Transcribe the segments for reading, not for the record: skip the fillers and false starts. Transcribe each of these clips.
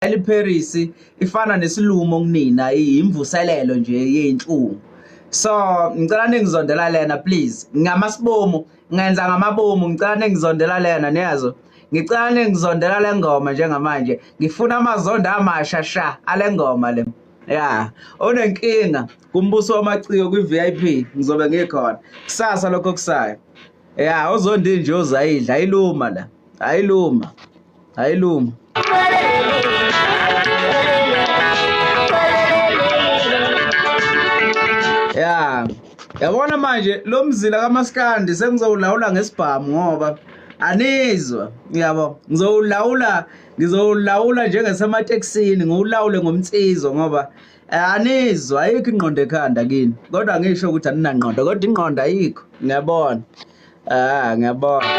Paris ifana nesilumo kunina imvuselelo nje yeinhlungu. So ngicela ningizondela lena please ngamasibomu ngenza ngamabomu ngicela ningizondela lena niyazo ngicela ningizondela le ngoma njengamanje ngifuna amazondo amasha sha ale ngoma le onenkinga kumbuso wamaciko kwi-VIP ngizobe ngikhona kusasa lokho kusayo ozondi nje ozayidla ayiluma la ayiluma yabona manje lo mzila kaMaskandi sengizowulawula ngesibhamu ngoba anizwa yabo ngizowulawula njengesemateksini ngiwulawule ngomtsizo ngoba anizwa ayikho ingqondo ekhanda kini kodwa ngisho ukuthi aninangqondo kodwa ingqondo ayikho ngiyabona ngiyabona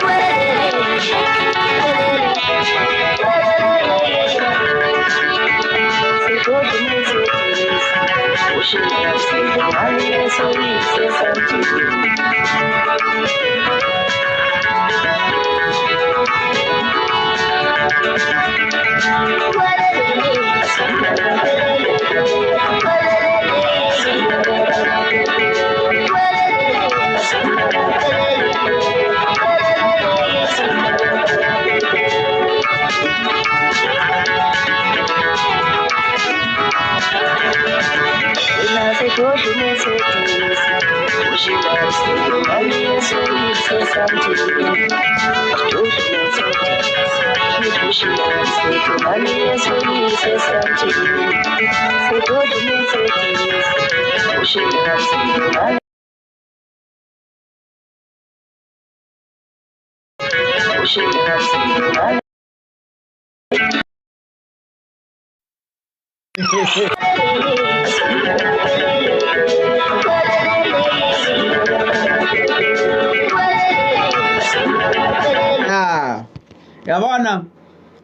yabona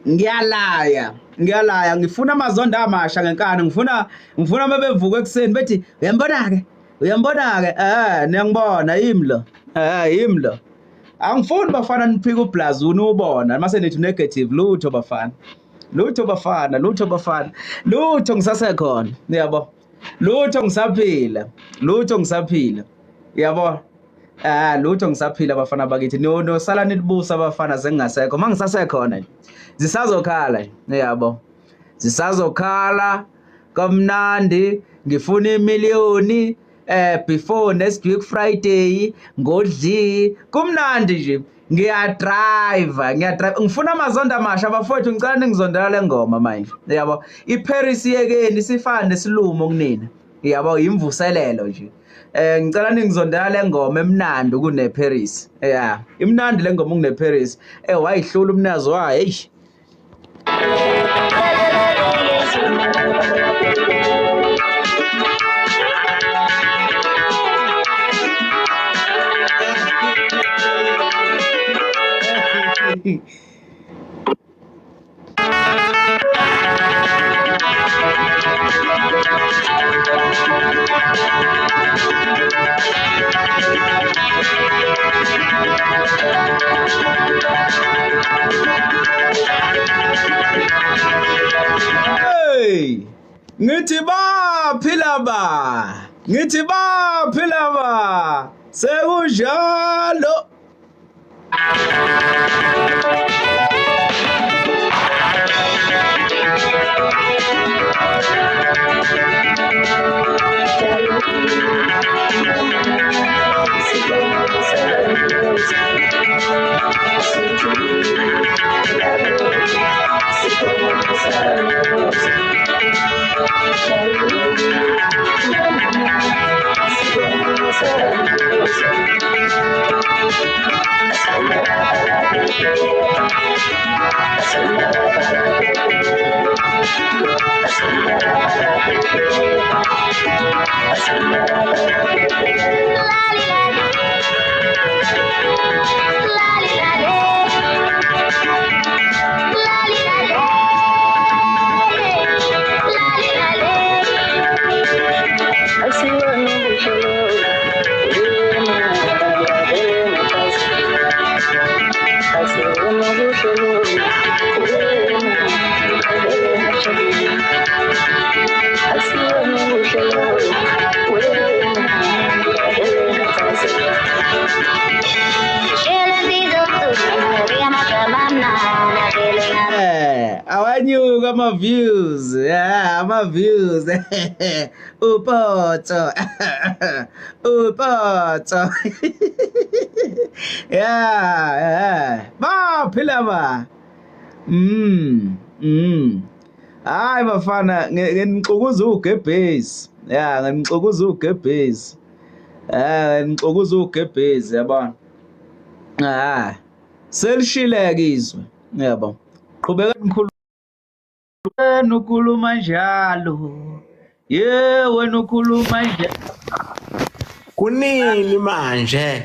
ngiyalaya ngifuna amazondo amasha ngenkani ngifuna mabevuka ekuseni bethi uyambona ke niyangibona yimlo angifuni bafana niphika ublazuni ubona mase nithi negative lutho bafana lutho ngisasekhona yabo lutho ngisaphila yabo lutho ngisaphila abafana bakithi nosala nilibusa abafana sengingasekho mangisasekhona zisazokhala yabo zisazokhala kamnandi ngifuna imiliyoni before next week Friday ngodli kumnandi nje ngiyadrive ngifuna amazondo amasha abafowethu ngicela ningizondela le ngoma manje yabo iParis yekeni sifana nesilumo kunina yabo imvuselelo nje ngicela ningizondela le ngoma emnandi kuneParis imnandi le ngoma kuneParis wayihlula umnazo wayo eish ngithi baphila ba sekunjalo ama-views. Yeah, ama-views. Upoto. Upoto. Yeah. Baphila ba. Hayi bafana ngenixukuza ugebhezi. Yeah, ngenixukuza ugebhezi. Ngixukuza ugebhezi yabona. Selishileke izwe. Yabo. Qhubeka ukhuluma njalo. Wena ukhuluma njalo. Kunini manje?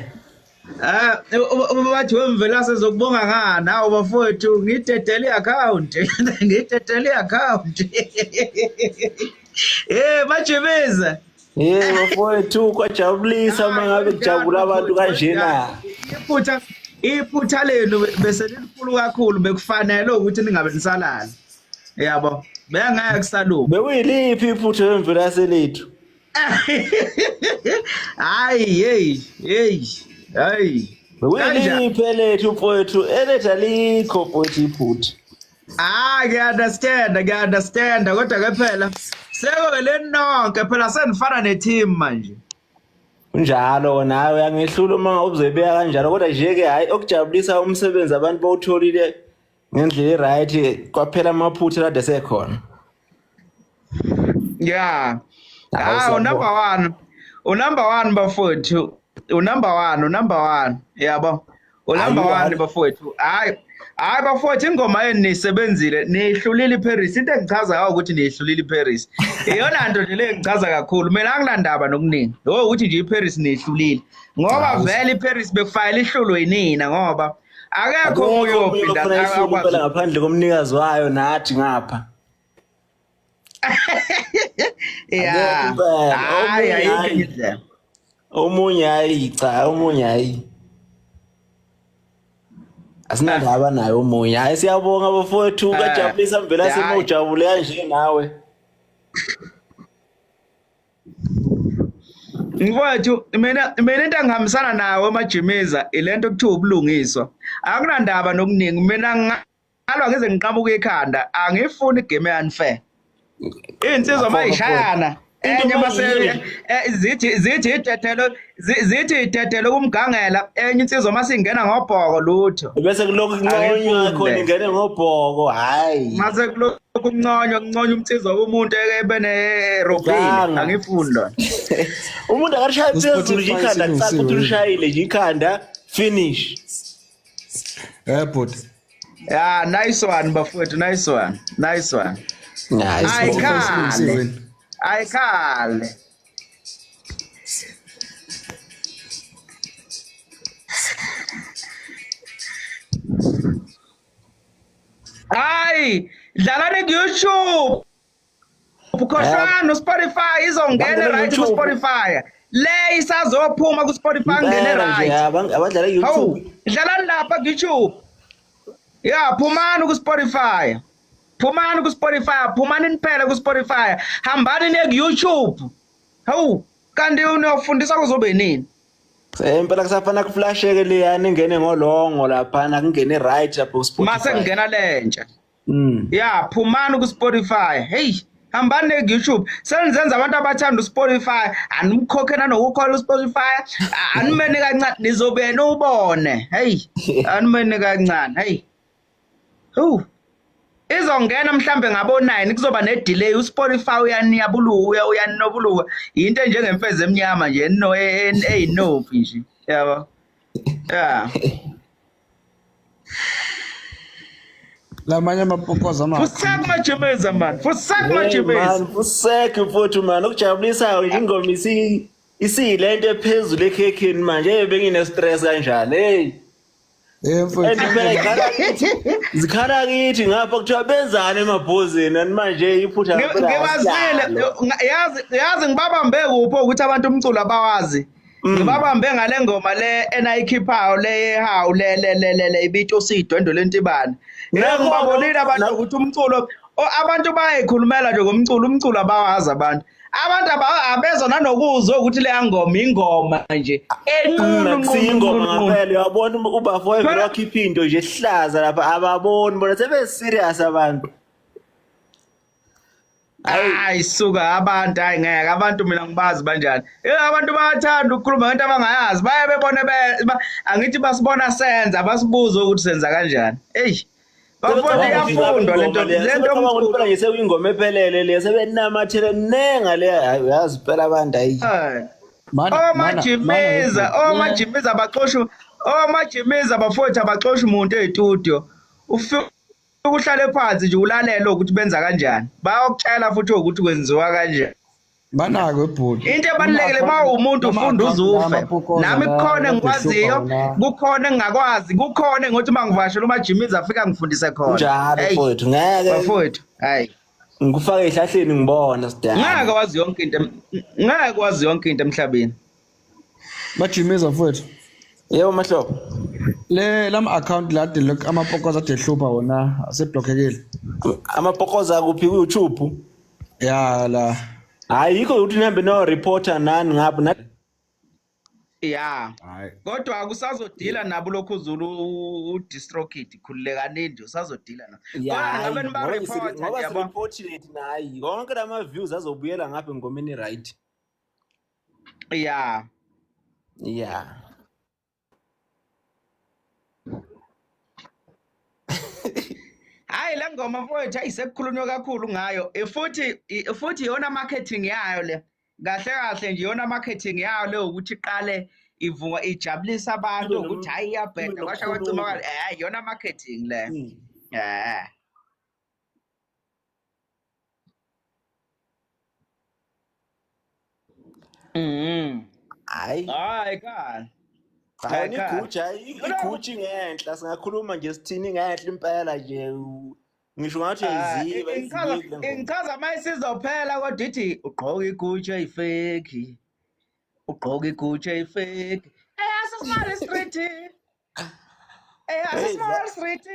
Bathi wemvela sezokubonga ngani nawo bafowethu ngidedele i-account. Ngidedele i-account. Majebeza. Bafowethu kwajabulisa mangabe kujabula abantu kanjena. Iphutha lenu bese likhulu kakhulu bekufanele ukuthi ningabe nisalala. Yabo. Bengeke kusaluka. Bekuyiliphi iphutha wemvela selethu? Hayi. Bekuyiliphi elethu mfowethu eletha likho mfowethu iphutha. Ngiya-understand kodwa ke phela sekweleni nonke phela senifana ne-team manje. Njalo nawe uyangehlula uma uzoyibeka kanjalo kodwa nje-ke hayi okujabulisa umsebenzi abantu bawutholile ngendlela right kwaphela amaphutha kade sekhona. Yeah. Number one bafowethu. Number one. Yabo. Number one bafowethu. Hayi bafowethu ingoma yenu nisebenzile nihlulile iParis. Into engichaza ngayo ukuthi nihlulile iParis. Iyona nto nje le engichaza kakhulu. Mina angilandaba nokuningi. Ukuthi nje iParis nihlulile. Ngoba vele iParis bekufayela ihlulo yinina ngoba akekho uyophinda akwazi ngaphandle komnikazi wayo nathi ngapha. Yeah. Hayi. Omunye hayi. Asinandaba nayo omunye. Hayi siyabonga bafowethu kajabulisa mvela semujabule kanje nawe. Mfowethu mina into engihambisana nawe Majimeza ilento kuthiwa ubulungiswa. Akunandaba nokuningi mina ngalwa ngize ngiqhamuka ekhanda angifuni igame unfair. Insizwa mayishayana enye mase zithi idedelo kumgangela enye insizwa masingena ngobhoko lutho bese kuloko kunconywa khona ingene ngobhoko hayi mase kuloko kunconywa umnsizwa womuntu ebene robini angifunda umuntu akashaya phezulu nje ikhanda kusapho ukuthi ushayile nje ikhanda finish but yeah nice one bafowethu nice one I can't. Hayi, dlalani ku-YouTube. Ukhohlwana Spotify izongena right ku Spotify. Le isazophuma ku Spotify ngene right. Abadlala YouTube. Dlalani lapha ku YouTube. Yeah, phumani ku Spotify. Phumani ku Spotify, phumani niphele ku Spotify. Hambani ne ku YouTube. Hawu, kanti unofundisa kuzobe nini? Impela kusafana kuflasheke leyani ingene ngolongo lapha kungene right lapho ku Spotify. Mase ngena lentsha. Yeah, phumani ku Spotify. Hey, hambani ne YouTube. Senizenza abantu abathanda uSpotify, animkhokhela nokukhola uSpotify, animene kancane nizobe ubone. Hey, animene kancane. Hey. Izongena mhlambe ngabo9 kuzoba ne delay uSpotify uyaniyabuluka uyaninobuluka into njengemfeze eminyama nje eyinofi nje yabo yeah lamanye amapokoza ama Fusaka Majimeza man fuseke mfowethu man okujabulisayo nje ingoma isiyilento ephezulu ekhekheni manje bengine stress kanjani hey zikhala kithi ngapha kuthiwa benzane emabhozeni ani manje iphutha ngibazile yazi ngibabambe kuphi ukuthi abantu umculo abawazi ngibabambe ngale ngoma le enayikhiphayo le hawu le ibito sidwendo lentibane ngibabonile abantu ukuthi umculo abantu bayayikhulumela nje umculo abawazi abantu abeza nanokuzwa ukuthi le ngoma ingoma nje ingoma ngaphela uyabona uba forever wakhipha into nje ehlaza lapha ababoni bona sebe serious abantu Hayi suka abantu hayi ngeke abantu mina ngibazi banjani. Abantu bayathanda ukukhuluma ngento abangayazi. Baye bebone angithi basibona senza basibuze ukuthi senza kanjani. Hey. Bafunda iyafundwa lento Sebecabanga ukuthi omkhulu. phela nje sekuyingoma ephelele le sebenamathele nenga le yazi phela abantu hayi. Omajimiza baxosha omajimiza bafowethu abaxosha umuntu estudio. Ufika uhlale phansi nje ulalele ukuthi benza kanjani. Bayokutshela futhi ukuthi kwenziwa kanjani. Banako ebhuti. Into ebalulekile uma umuntu ufunda uzufe. Nami kukhona engikwaziyo, kukhona engingakwazi, kukhona ngokuthi mangivashela umajimiza afika ngifundise khona. Njalo mfowethu ngeke. Bafowethu, hayi. Ngikufaka ehlahleni ngibona sidala. Ngeke wazi yonke into emhlabeni. Bajimiza mfowethu. Yebo mahlobo. Lam account la de look amapokoza ade hlupha wona aseblockekile. Amapokoza kuphi ku YouTube? Ya la. Hayi yikho ukuthi nihambe no reporter nani ngapha na. Yeah. Kodwa akusazodila nabo lokho uzulu uDistrokid khululekani nje usazodila nabo. Kodwa ngabe niba report ngoba yabo. reported nayi konke lama views azobuyela ngapha engomeni right. Yeah. Yeah. Hayi la ngoma mfowethu ayisekukhulunywa kakhulu ngayo. Futhi yona marketing yayo le. Kahle nje yona marketing yayo le ukuthi iqale ivuka ijabulisa abantu ukuthi hayi iyabheda kwasha kwacima yona marketing le. Hayi kan. Hayi igutsha ngenhla singakhuluma nje sithini ngenhla impela nje ngisho ngathi uyayiziba Ngichaza mayisizophela kodwa ithi ugqoka igutsha eyifake. Ugqoka igutsha eyifake. Small street. Small street.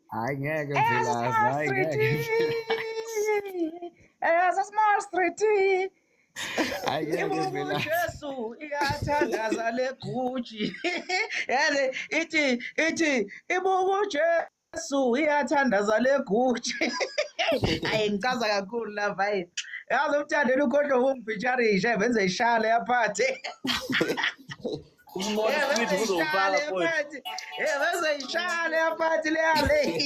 Hayi ngeke mvela hayi ngeke. Small street. Hayi ngeke mvela. Jesu iyathandaza leguji. Yazi ithi ibuku Jesu iyathandaza leguji. Hayi ngichaza kakhulu lapha hayi. Yazi umthandeni ukhohlwe ukungifeaturisha benze ishale yaphathi. Umuntu uzofaka mfowethu. Benze ishale yaphathi le yale.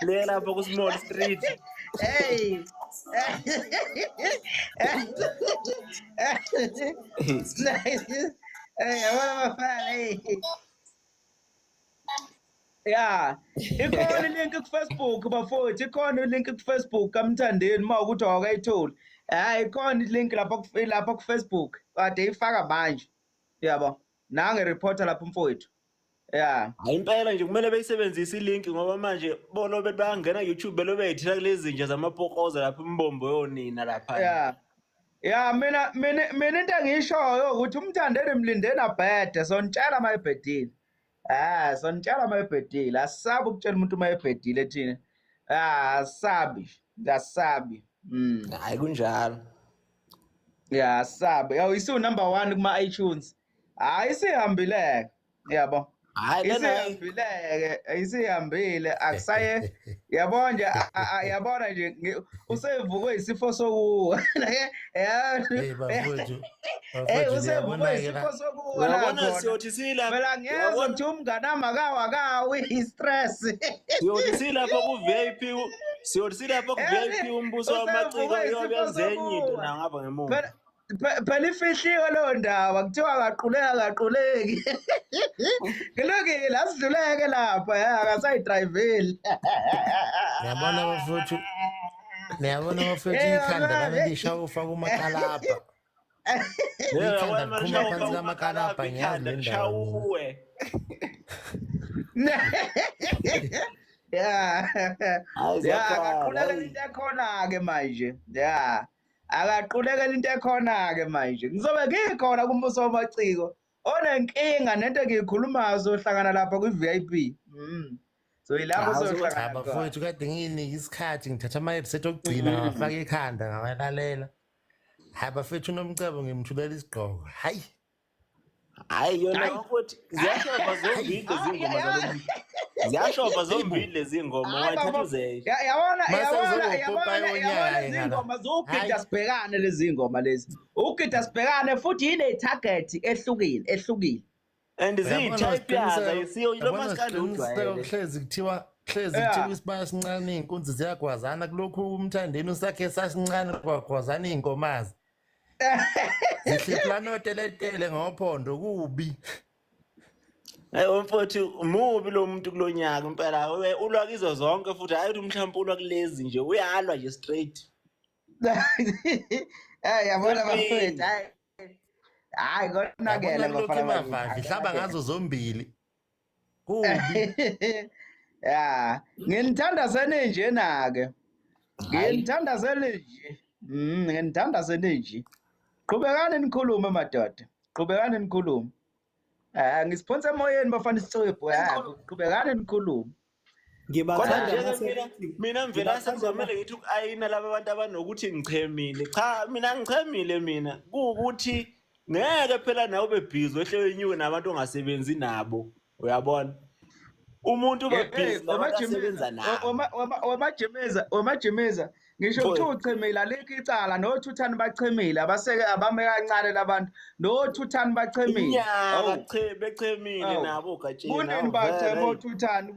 Le lapha ku Small Street. Hey. Yabona bafana yeah, ikhona ilink ku-Facebook bafowethu, ikhona ilink ku-Facebook kamthandeni uma ukuthi awakayitholi. Hayi ikhona ilink lapha ku-Facebook kade ifaka manje. Yabo. Nange reporter lapha mfowethu. Yeah. Hayi impela nje kumele beyisebenzise ilink ngoba manje bolo bethi bayangena YouTube belo beyithila kulezi zinja zamapokoza lapha imbombo yonina lapha. Yeah. Yeah, mina into engishoyo ukuthi umthandeni mlindeni abhede sonitshela mayebhedile. Sonitshela mayebhedile. Asabi ukutshela umuntu mayebhedile thina. Asabi. Hayi kunjalo. Yeah, asabi. Yaw isu number 1 kuma iTunes. Hayi sihambile. Yabo. Hayi isihambile akusaye yabona nje yabona nje usevukwe isifo sokuwa usevukwe isifo sokuwa yabona siyothi sila phela ngiyezwa ukuthi umngane amakawi i-stress siyothi silapha ku VIP umbuso wamaciko yobenzenye into nangapha ngemuva phela ifihliwe leyo ndaba kuthiwa akaquleki kulungile asidluleke lapha akasayidrayiveli niyabona bafethu ikhanda lami lishawa ufaka umakalapha ikhanda liphuma phansi kamakalapha ngiyazi le ndawo akaqulekela into ekhona-ke manje akaqulekela into ekhona-ke manje ngizobe ngikhona kumbuso wamaciko onenkinga nento engiyikhulumayo sohlangana lapha kwi-VIP so yilapho sohlangana bafowethu kade ngiyinika isikhathi ngithatha ama-headset okugcina ngafaka ikhanda ngawalalela hayi bafethu unomcebo ngimthulela isigqoko hayi yona ukuthi ziyashova zonke into zingoma zalo ziyashova zombili lezi ngoma wayithatha uzeshe. Masazopopa yonyaka lezi ngala. ngoma zogida Hayi, sibhekane lezi ngoma lezi ugida sibhekane futhi yine target ehlukile And uyabona ziyi-type yazo isiqiniseko, ayisiyo yilo uyabona masikande isiqiniseko ujwayele. hlezi kuthiwa yeah isibaya sincane iy'nkunzi ziyagwazana kulokhu umthandeni usakhe sasincane kwagwazana iy'nkomazi zihlephulana oteletele ngophondo kubi. Mfowethu mubi lo muntu kulo nyaka impela ulwa kizo zonke futhi hayi ukuthi mhlawumbe ulwa kulezi nje uyalwa nje straight. yabona Sempini. bafethu hayi konakele Yabona kulokhu bafana imavandla ihlaba ngazo zombili kubi. bakithi ya nginithanda senenjena-ke nginithanda senenje nginithanda senenje qhubekani nikhulume madoda qhubekani nikhulume ngisiphonse emoyeni bafana isicwebhu qhubekani nikhulume Kodwa Ngibathanda nje mina mvela sekuzomele ngithi ayina laba abantu abanokuthi ngichemile. Cha mina ngichemile mina. Kuukuthi ngeke phela nawe ubebhizi wehlwenyuke nabantu ongasebenzi nabo. Uyabona? Umuntu ubebhizi nabantu asebenza nabo. wamajemeza ngisho kuthiwa uchemile alikho icala nothuthani bachemile abame kancane labantu nothuthani bachemile Inyaka bechemile nabo gatsheni. kunini bachema othuthani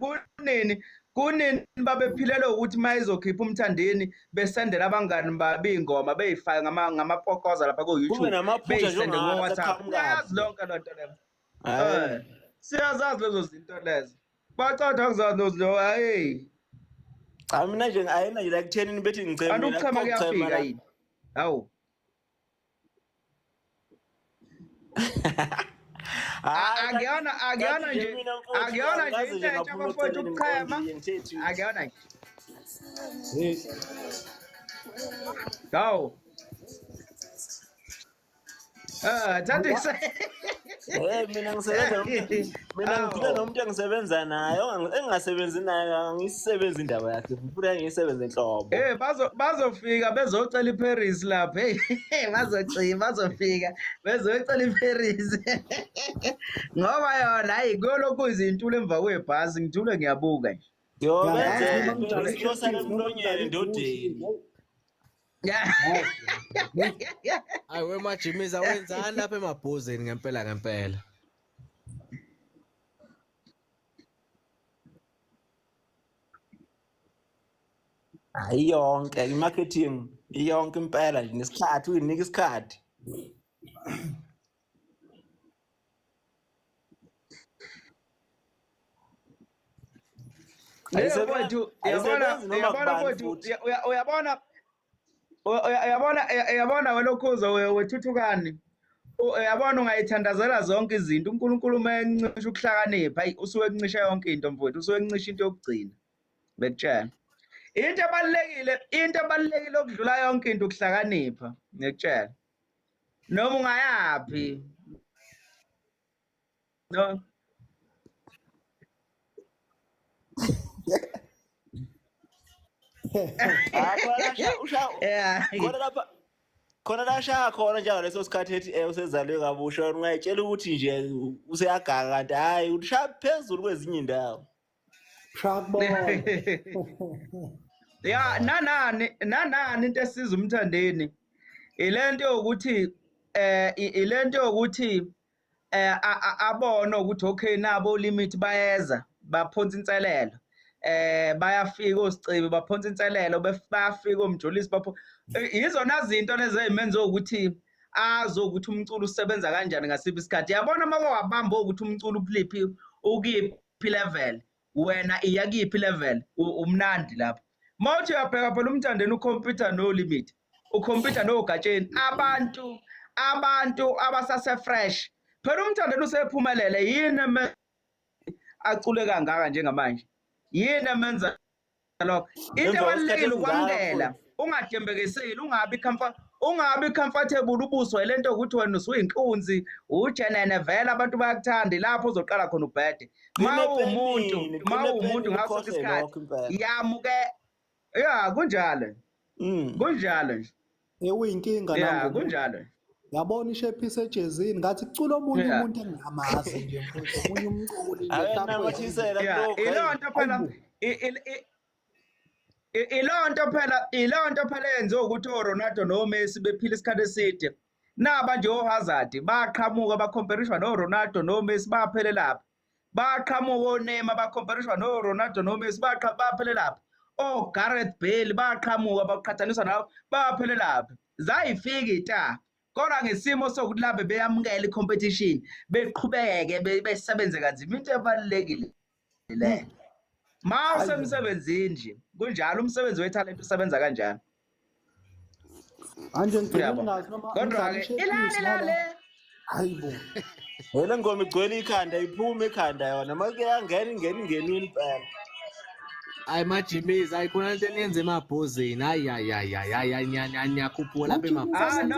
kunini babephilela ukuthi mayizokhipha umthandeni besendela abangani babingoma beyifaka ngamapokoza lapha ku Kube YouTube namaphutha beyisende ngo WhatsApp njengalo siyazi lonke lonto lezo Hayi. siyazazi lezo zinto lezo bacotha kuzazi lezo hey Cha mina nje ayena nje la kuthenini bethi ngichemile. kanti ukuchema kuyafika yini hawu akuyona nje into entsha abafowethu ukuchema akuyona nje hawu thathi Mina ngisebenza mina ngidile nomuntu engisebenza naye engingasebenzi naye angisisebenzi indaba yakhe futhi angisebenze enhlobo. Bazofika bezocela iParis lapha hey bazofika bezocela iParis ngoba yona hayi kulokhu izintulo emva kwebhasi ngithule ngiyabuka nje Yo benze ngiyosala emlonyeni endodeni. Hayi wemajimiza wenzani lapha emabhuzeni ngempela Hayi yonke imarketing iyonke impela nje nesikhathi uyinika isikhathi. uyabona welokhuzo wethuthukani uyabona ungayithandazela zonke izinto uNkulunkulu mayencisha ukuhlakanipha hayi usuke kuncisha yonke into mfowethu usuke kuncisha into yokugcina bekutshela into ebalulekile okudlula yonke into ukuhlakanipha ngikutshela noma ungayaphi no Khona la shaya khona njengaleso sikhathi ethi usezalwe kabusha ungayitshela ukuthi nje useyagaga kanti hayi ushaya phezulu kwezinye indawo. ya nanani into esiza umthandeni ilento yokuthi abona ukuthi okay nabo limit bayeza baphonsa inselelo bayafika osicibi baphonsa inselelo bayafika omjolisi izona zinto lezi ezimenza ukuthi azokuthi umculo usebenza kanjani ngasiphi isikhathi yabona uma wabamba ukuthi umculo uphiliphi ukuphi level wena iya kiphi level umnandi lapho mawuthi uyabheka phela umthandeni ukhompyutha no limit ukhompyutha no gatsheni abantu abasase fresh phela umthandeni usephumelele yini acule kangaka njengamanje yini amenza lokho into ebalulekile ukwamukela ungadembekisile ungabi comfortable ubuswe lento ukuthi wena usuyinkunzi ujenene vele abantu bayakuthanda lapho uzoqala khona ubhede umuntu ngaso isikhathi yamuke ya kunjalo nje ekuyinkinga ya kunjalo Ngabona ishephisi ejezini ngathi kucula omunye Yeah. umuntu engingamazi nje mfowethu omunye umculi nje Ake mhlawumbe namathisela Yeah, kulokho. ilonto phela ilonto phela yenziwe ukuthi oRonaldo noMessi bephila isikhathi eside. Naba nje oHazard baqhamuka bacomparationwa noRonaldo noMessi baphele lapha. Baqhamuka oNeymar bacomparationwa noRonaldo noMessi baphele lapha. OGareth Bale baqhamuka baqhathaniswa nawo baphele lapha. Zayifika ita. Kodwa ngesimo sokuthi lapha beyamukela icompetition beqhubeke besebenze kanzima into ebalulekile le. Ma usemsebenzini nje kunjalo umsebenzi wethalente usebenza kanjani. manje ngigcine Uyabo. ngingazi noma Kodwa ngidlala ke ishephisi ilale hayibo Wena ngoma igcwele ikhanda iphuma ekhanda yona make yangena ingenile impela. Hayi majimizi ayikhona into eniyenza emabhozeni. Hayi niyakhuphula lapha emabhozeni.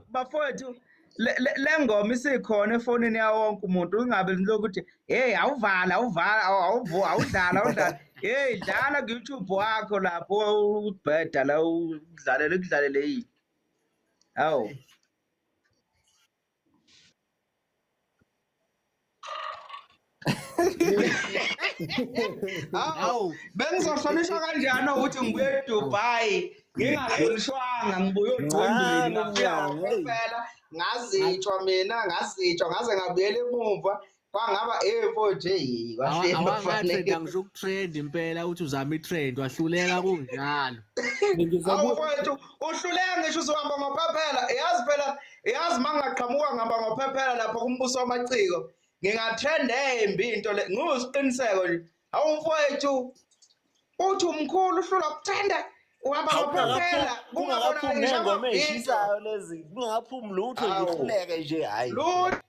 bafowethu le ngoma isikhona efonini yawo wonke umuntu ungabe lokuthi hey awudlala hey dlala ku YouTube wakho lapho ubheda la udlalele yini awu Awu bengizohlonishwa kanjani ukuthi ngibuye eDubai ngingahlonishwanga ngibuye ogcondweni ngafika phela ngazitshwa ngaze ngabuyela emuva kwangaba mfowethu hey Awangatrenda ngisho ukutrend impela uthi uzama itrend wahluleka kunjalo. mfowethu uhluleka ngisho uzohamba ngophephela yazi mangaqhamuka ngihamba ngophephela lapha kumbuso wamaciko ngingatrenda embi into le ngusiqiniseko nje mfowethu uthi umkhulu uhlula ukutrenda uhamba ngophephela Kungakaphumi nengoma eshisayo lezi. Kungakaphumi lutho nje uhluleke nje hayi. Lutho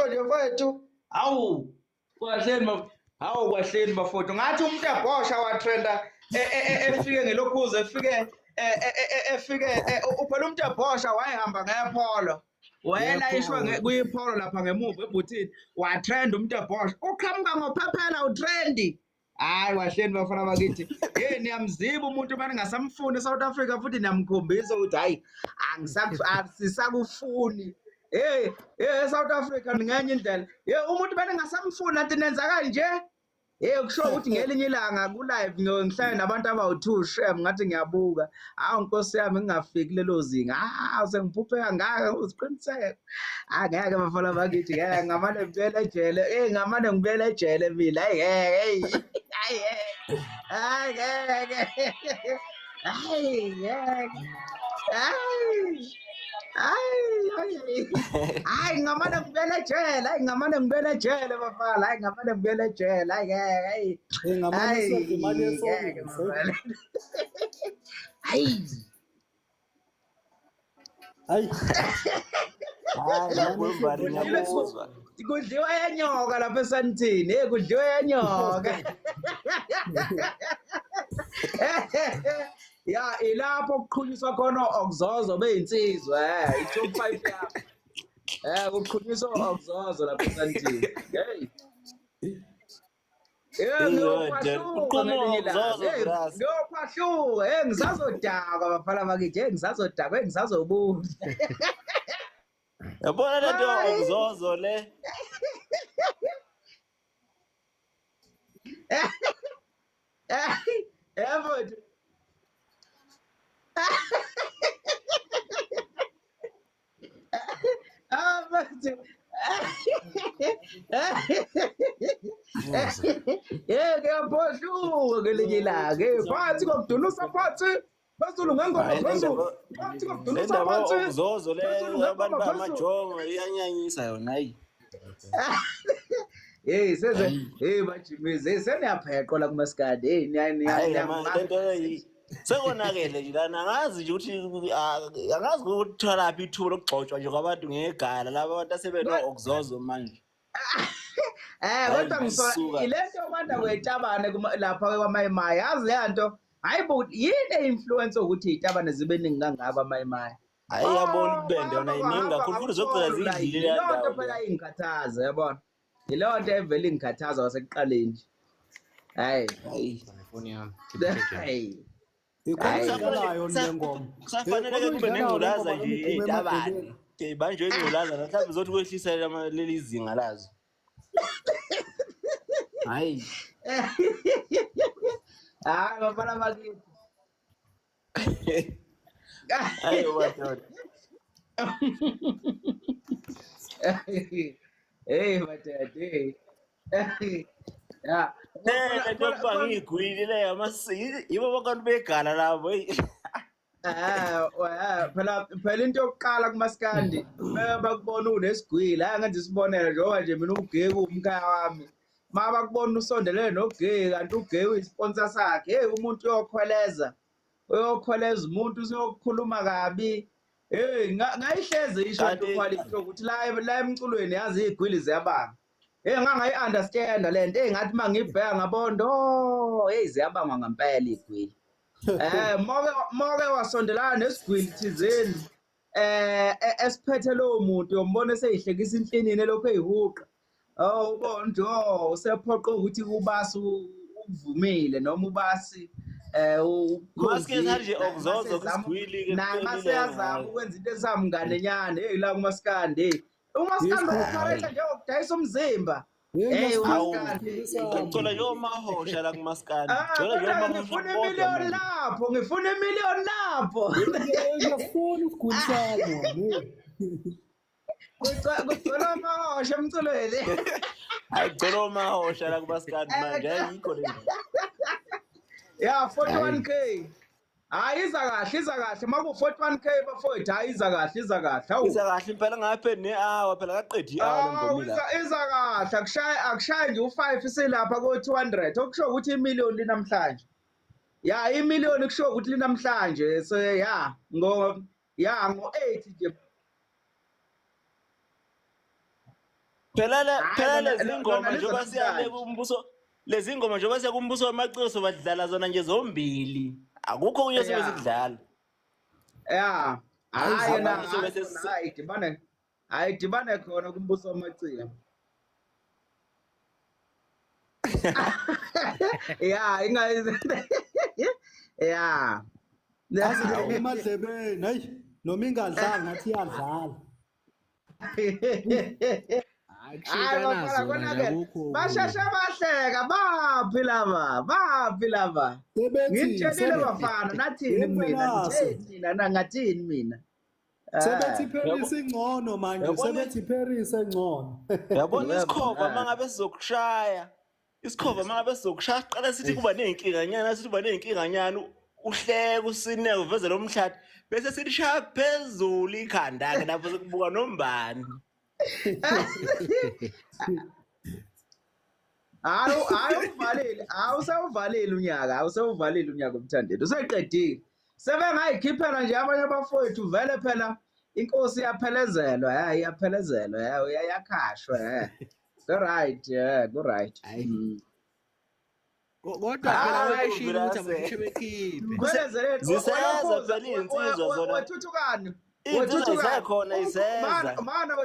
nje mfowethu. Hawu kwahleni bafowethu. Ngathi umuntu ebhosha watrenda efike ngelokhuze efike uphela umuntu ebhosha wayehamba ngepolo. Wayelayishwe kuyipolo lapha ngemuva ebhuthini watrenda umuntu ebhosha. Uqhamuka ngophephela utrendi. Hayi wahleni bafana bakithi. Hey niyamziba umuntu manje ngasamfuni eSouth Africa futhi niyamkhombisa ukuthi hayi asisakufuni. Hey eSouth Africa ngenye indlela. Umuntu manje ngasamfuni lanti nenza kanje. Kusho ukuthi ngelinye ilanga ku live ngihlale nabantu abawu2 shem ngathi ngiyabuka. Hawu Nkosi yami ngingafiki lelo zinga. Sengiphuphe kangaka uziqiniseke. Ngeke bafana bakithi ngeke ngamane ngibuyele ejele. Ngamane ngibuyele ejele mina. Hey. Hayi ngamane ngibuyele ejele bafana. Hayi ngamane ngibuyele ejele. Hayi. ngamanye isenze imali yesonto Hayi. hayi Ngiyakubali ngiyakuzwa. Kudliwa yanyoka lapha esantini. Kudliwa yanyoka. Ya ilapho kuqhunyiswa khona okuzozo beyinsizwa i-top 5 yabo. Kuqhunyiswa okuzozo lapha esantini. Hey. Ngiyophahluka ngisazodakwa bafana bakithi ngisazodakwa ngisazobuza. Yabona lento okuzozo le. Mfowethu. Mfowethu. Ngiyaphohluka ngelinye ilanga. Phansi kokudulusa phansi. Phezulu ngengoma phezulu. Phansi kokudulusa phansi. Okuzozo le abantu bamajongo iyanyanyisa yona hayi. Hey bajimizi seniyapheqwa la kumaskadi. Hey Lento sekonakele nje lana angazi nje ukuthi angazi ukuthi thalaphi ithuba lokugxotshwa nje kwabantu ngegala laba abantu asebeno okuzozo manje. Kodwa ngisola ilento manje kwetabane lapha kwaMayimayi yazi leyanto hayibo yini influence ukuthi itabane zibe ningi kangaba amayimayi. Hayi yabona ukubende yona iningi kakhulu futhi zogcina zidlile la ndawo. Lonto phela ingikhathaza yabona. Ilonto evele ingikhathaza wasekuqaleni nje. Hayi. Phone yami. Hayi. Ikhona idlalayo le ngoma. Kusafanele kube nengculaza nje etabani. Banjwe ingculaza mhlawumbe uzothi kwehlisa leli zinga lazo. Hayi. Hayi bafana bakithi. Hayi madoda. Hey madoda. Ya. Njengoba ngigwili leyo yibo bonke begala labo phela into yokuqala kumaskandi bakubona unesigwili angenza isibonelo njengoba nje mina uGeku umkhaya wami bakubona usondelene noGeku kanti uGeku uyisponsor sakhe umuntu uyokhweleza umuntu uyokukhuluma kabi ngayihleze isho into quality ukuthi la emculweni yazi igwili ziyabanga ngangayi-understand lento ngathi mangibheka ngabondo ziyabangwa ngempela igwili moke wasondelana nesigwili thizeni esiphethe lowo muntu yombona eseyihlekisa inhlinini elokhu eyihuqa ubona nje usephoqa ukuthi ubasi ukuvumile noma ubasi maske manje okuzozo kusigwili naye maseyazama ukwenza into esamngane nyane la kumaskandi umaskandi uqharetha nje ukudayisa umzimba umaskandi ngicela yomahosha la kumaskandi ngifuna imiliyoni lapho ngifuna imiliyoni lapho Ngiyafuna isiguli sami. kucela amahosha emculweni ayicela umahosha la kumaskandi manje ayikho le ya 41k hayi iza kahle maku41k bafowethu hayi iza kahle hawu iza kahle impela ngaphe ne-hour phela kaqedi i-hour ngomila iza kahle akushaye nje u5 isilapha ko200 okusho ukuthi imiliyoni linamhlanje ya imiliyoni kusho ukuthi linamhlanje so ya ngo 8 nje phela lezi ngoma njengoba siyale kumbuso lezi ngoma njengoba siya kumbuso wamaciko badlala zona nje zombili akukho kunye sobe sikudlala ya hayi na ayidibane khona kumbuso wamaciko ya ya Yazi emadlebeni hayi noma ingadlala ngathi iyadlala. Bashasha bahleka baphi laba ngitshela bafana nathini mina ngathini mina sebethi Paris ingcono manje sebethi Paris engcono yabona isikhova mangabe sizokushaya siqala sithi kuba nezinkinganyana uhleke usine uveze lomhlathi bese silishaya phezulu ikhanda ke lapho sekubuka nombani awusawuvalile unyaka umthandeni useqedile sebengayikhiphela nje abanye abafowethu vele phela inkosi iyaphelezelwa yakhashwa ku-right kodwa phela wayishilo ukuthi abashe bekhiphe ziseza phela iy'nsizwa zona wethuthukani isekhona iseza mana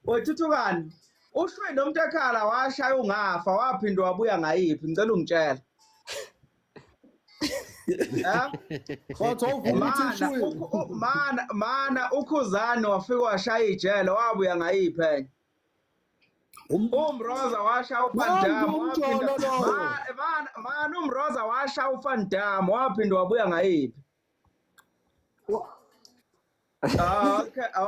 wethuthukani ushwe nomuntu ekhala washaya ungafa waphinde wabuya ngayiphi ngicela ungitshela mana ukhuzane wafika washaya ijele wabuya ngayiphi enye umroza washaya uFandam mana umroza washaya uFandam waphinde wabuya ngayiphi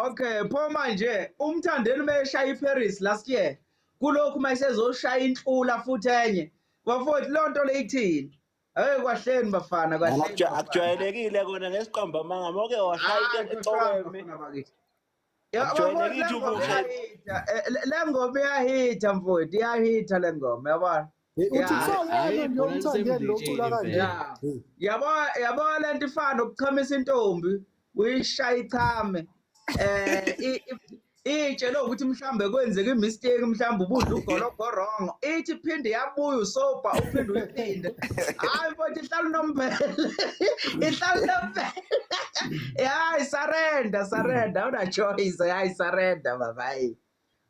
okay pho manje umthandeni meshaya iParis last year kulokhu mayisezoshaya inhlula futhi enye bafowethu lonto leyithini kwahleni bafana akujwayelekile kona ngesiqamba manga moke washaya ecokeme le ngoma iyahitha mfowethu iyahitha le ngoma yabona yabona lento ifana ukuchamisa intombi uyishaya ichame itshela ukuthi mhlambe kwenzeka imistake mhlambe ubudla ugologorongo ithi phinde yabuya usopa uphinde uyiphinde hayi mfowethu ihlala unompela hayi surrender awuna choice hayi surrender babayi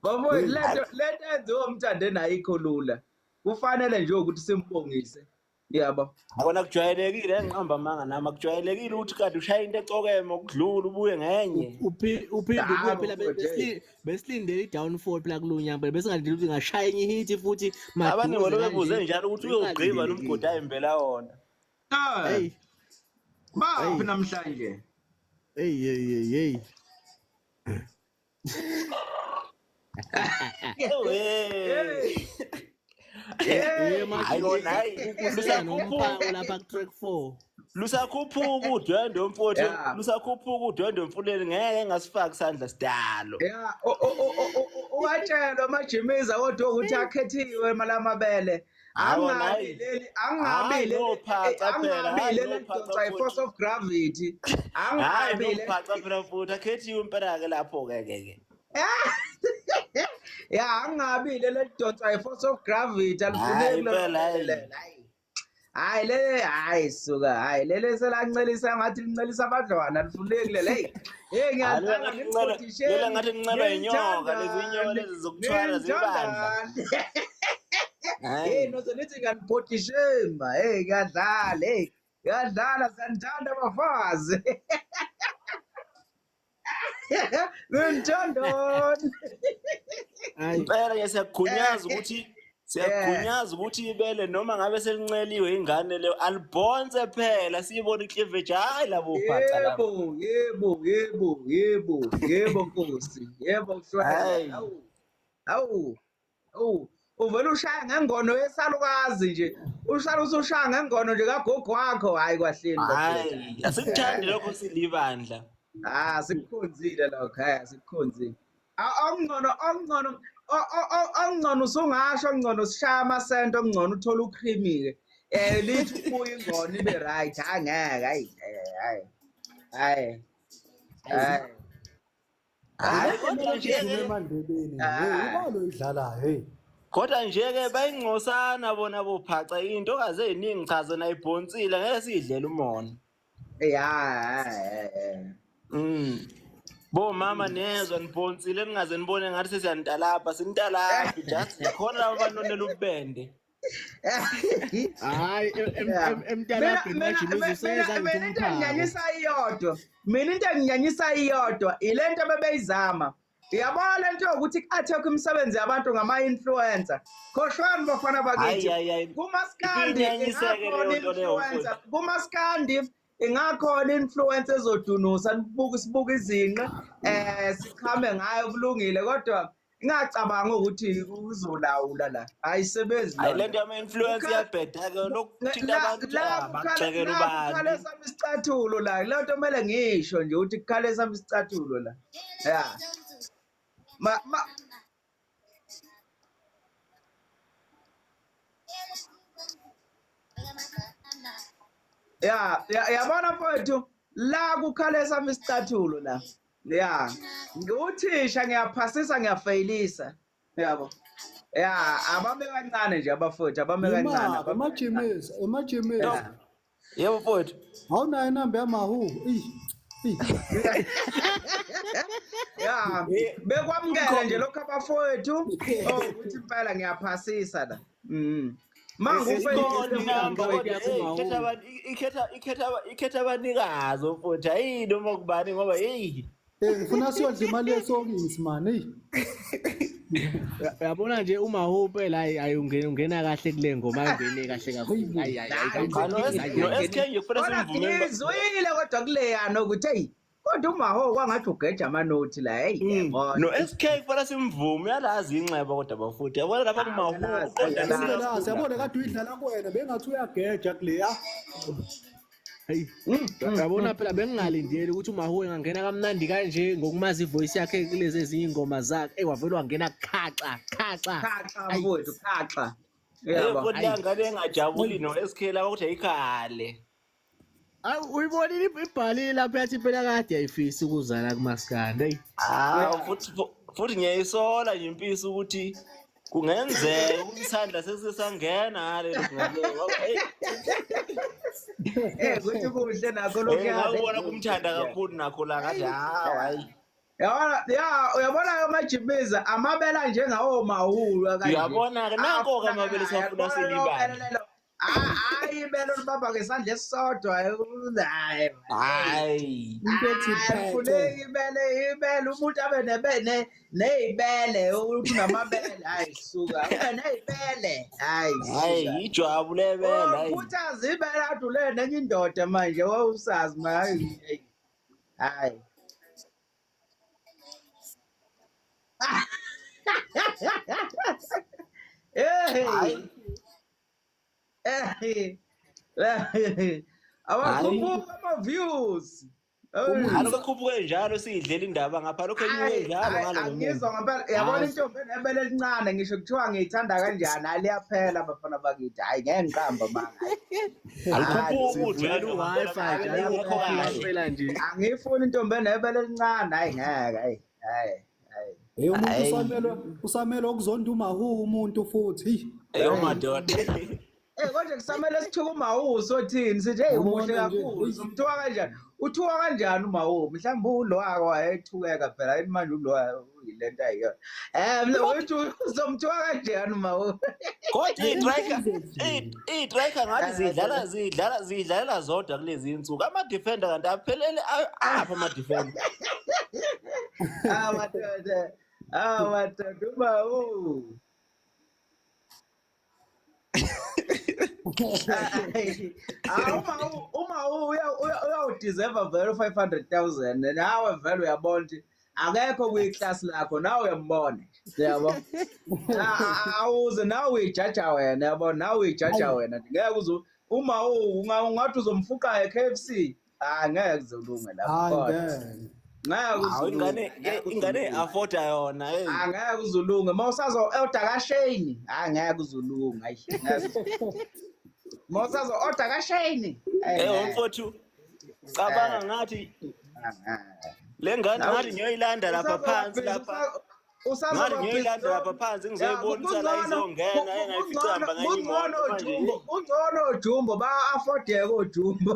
bafowethu lento enziwa umthandeni ayikho lula kufanele nje ukuthi simbongise yabo. Akona kujwayelekile enqamba manga nama kujwayelekile ukuthi kade ushaya into ecokeme ukudlula ubuye ngenye. Uphinde ubuye phela besilindele i-downfall phela kulunyamba besingalindele ukuthi ngashaya enye ihit futhi Abanye ngolo bebuze njalo ukuthi uyogqiba nomgodi ayembela wona. hey Baphi namhlanje? hey manje lapha ku track 4 Lusakhuphuka udwendwe mfowethu, lusakhuphuka udwendwe mfuleni ngeke ngasifaka isandla sidalo. Yeah, uwatshelwa amajimiza kodwa ukuthi akhethiwe malamabele. Angabi leli donsa i-force of gravity. Angabi le phaca phela mfowethu akhethiwe impela ke lapho ke. Yeah, angabi leli donsa i-force of gravity alifuneki. Hayi suka hayi lele selancelisa ngathi lincelisa abadlwana alifuneki lele hey ngiyazana ngipothishe lela ngathi nginceba inyoka lezi inyoka lezi zokuthwala zibandla hey nozenithi nganipotishemba hey ngiyadlala santhanda abafazi nginthandoni impela ngiyakugunyaza ukuthi siyakunyaza ukuthi ibele noma ngabe selinceliwe ingane leyo albonse phela siyibona icleavage hayi labo phaca labo. Yebo Nkosi. Yebo mshwana. Awu. Uvela ushaya ngengono yesalukazi nje. Ushala usushaya ngengono nje kagogo wakho hayi kwahleni hayi asikuthandi lokho silibandla. Sikukhonzile lokho sikukhonzile. Ongcono usungasho ngcono sishaya amasento ongcono uthola ucreamy ke lithi ubuye ingone ibe right angeke hayi Kodwa nje emandlebeni ubalo idlala hey kodwa nje ke bayingcosana bona bophaca into kaze eziningi cha zona ibhonsile ngeke sidlela umona. Bo mama nezwa nibhonsile ningaze nibone ngathi sesiyantalapha sintalaphi just khona abanonela ubende. hayi emntalaphi manje uzoseza mina into enginyanyisa iyodwa ilento bebeyizama yabona lento ukuthi athekho imisebenzi yabantu ngama-influencer khoshwani bafana bakithi kumaskandi ingakhona influence ezodunusa sibuka izinqe sikhame ngayo kulungile kodwa ingacabanga ukuthi uzolawula la ayisebenzi hayi lento yama influence yabheda ke lokuthinta abantu abacekela ubani kukhale sami isicathulo la lento kumele ngisho nje ukuthi kukhale sami isicathulo la yabona mfowethu la kukhale sami isicathulo la nguthisha ngiyaphasisa ngiyafeyilisa yabo abame kancane nje abafowethu abame kancane emajimeza yebo mfowethu awunayo inamba yamahu bekwamukele nje lokho abafowethu ukuthi impela ngiyaphasisa la ikhetha abanikazi mfowethu hayi noma kubani ngoba hey ngifuna siyodla imali yesokisi man yabona nje uma phela hayi ungena kahle kule ngoma ayingene kahle kakhulu no SK ngifuna simvumele ngizwile kodwa kuleyana ukuthi hey kodwa umaho kwangathi ugeja amanothi la hey no SK kufanele simvume yalazi inxeba kodwa bafuthi yabona lapha kumaho uqonda siyabona kade uyidlala kuwena bengathi uyageja kuleya hey yabona phela bengingalindeli ukuthi umahuwe ngangena kamnandi kanje ngokumazi ivoice yakhe kulezi ezinye ingoma zakhe wavela wangena khaxa mfowethu khaxa kodwa ngane engajabuli no SK la ukuthi ayikhale uyibonile ibhalile lapha yathi phela kade ayifisi ukuzala kumaskandi futhi ngiyayisola nje impisi ukuthi kungenzeka ukuthi isandla sesisangena ngale kuthi kuhle nakho lokho ngiyabona kumthanda kakhulu nakho la ngathi hayi uyabona amajimiza amabela njengawo mahulu uyabona ke nanko ke amabele safuna silibala hayi ibele olibamba ngesandla esisodwa hayi into ethi phethe kufuneka ibele umuntu abe ney'bele ukuthi unamabele hayi suka ube ney'bele hayi ijwabu lebele hayi khuthaza ibele ade ule nenye indoda manje wawusazi hayi abakhuphuka ama-views alokho khuphuke njalo siyidlela indaba ngapha lokho enyuke njalo ngalo angizwa ngempela yabona intombi enebele elincane ngisho kuthiwa ngiyithanda kanjani hayi liyaphela bafana bakithi hayi ngeke ngiqamba manga alikhuphuki Wi-Fi nje angifuni intombi enebele elincane hayi ngeke hayi umuntu usamele ukuzonda umahu umuntu futhi eyo madoda konje kusamele sithuke uMawu sothini sithi hey umuhle kakhulu umthuka kanjani uthuka kanjani uMawu mhlawumbe ulo wako wayethukeka phela yini manje ulo yilento ayiyona mina wethu uzomthuka kanjani uMawu kodwa i-striker ngathi zidlalela zodwa kulezi insuku ama-defender kanti aphelele apha ama-defender madoda uMawu uma uyawudeserve vele 500,000 nawe vele uyabona ukuthi akekho kwi-class lakho nawe uyambona yabo awuze nawe uyijaja wena yabo nawe uyijaja wena ngeke uze uma ungathi uzomfuqa e-KFC ngeke kuzolunga lapho ingane afford yona angeke uzulunge mawusazo order kaShane ngeke uzulunga mawusazo order kaShane mfowethu cabanga ngathi le ngane ngathi ngiyoyilanda lapha phansi lapha ngathi ngiyoyilanda lapha phansi ngizoyibonisa la izongena engayificamba ngenye imoto manje ungcono ojumbo ba-affordeka ojumbo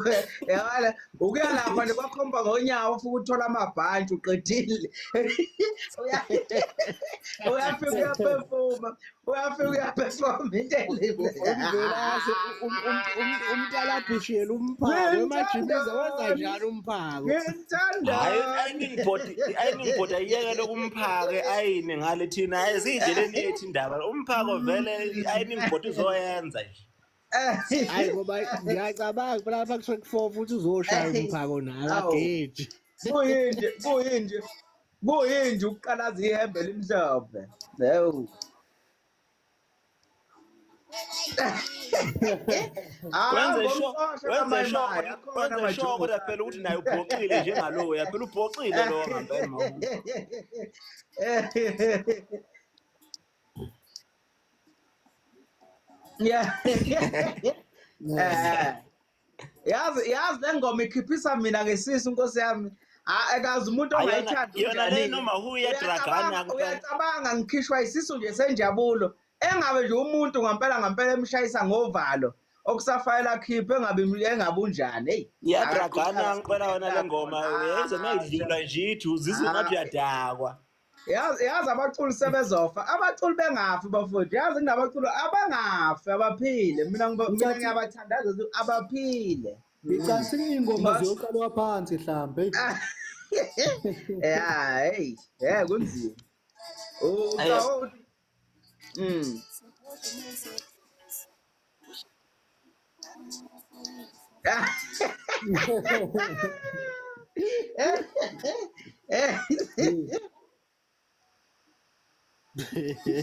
yabala ukuya lapha nje kwakhomba ngonyawo ufike uthola amabhantshi uqedile uyafika uyaphefuma into Umvelazi umntalabhishela umphako emajimeza wenza njalo umphako ayiningibhoda iyeke lokumphake ayine ngale thina ayizidleleni yethu indaba umphako vele ayiningibhoda izoyenza nje hayi ngoba ngiyacabanga phela lapha kusuke kufour futhi uzoshaya umphako nayo ageji kuyinje ukuqalaza ihembe limhlophe leyo wenze sure kodwa phela ukuthi naye ubhoxile njengalowo yaphela ubhoxile lowo ngampela mawu yazi le ngoma ikhiphisa mina ngesisu nkosi yami akazi umuntu ongayithanda yona le noma huyadragana uyacabanga ngikhishwa isisu nje senjabulo engabe nje umuntu ngampela emshayisa ngovalo okusafayela khiphe engabe unjani hey iyadragana ngicela wona le ngoma yenze mayidlula nje ithi uzizwe ngathi uyadakwa yazi abaculi sebezofa abaculi bengafi bafowethu yazi kunabaculi abangafi abaphile mina ngiyabathandaza abaphile Ngicathi iy'ngoma ziyoqalwa phansi mhlambe. Hey kunzima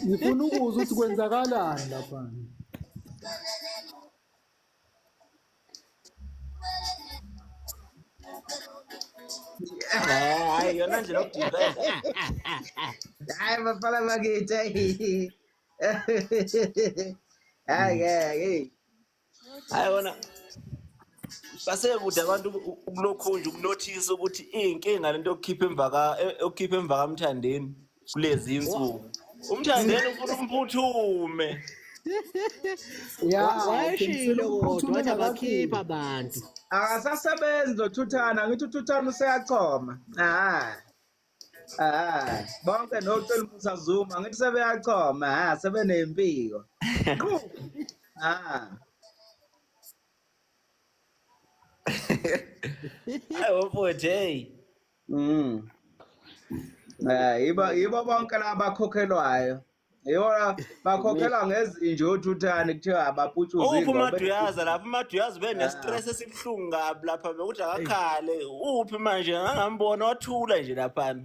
Ngifuna ukuzwa ukuthi kwenzakalani lapha. hayi yona ndlela yokudivenda hayi bafana bakithi hayi wona basekude abantu ukulokhu nje ukunothisa ukuthi inkinga lento okukhipha emva kamthandeni kulezi insuku umthandeni ufuna umphuthume wayeshilo kodwa wathi abakhipha abantu akasasebenzi nothuthana ngithi uthuthana useyachoma bonke nocela umusazuma ngithi sebeyachoma sebenempiko Hayi mfowethu hey. Yibo bonke laba bakhokhelwayo. Yibo bakhokhelwa ngezinje othuthane kuthiwa abaputshuza Uphi ingoma. uMaduyaza lapha uMaduyaza benestress esibuhlungu kabi lapha bekuthi akakhale. Uphi manje ngangambona wathula nje lapha.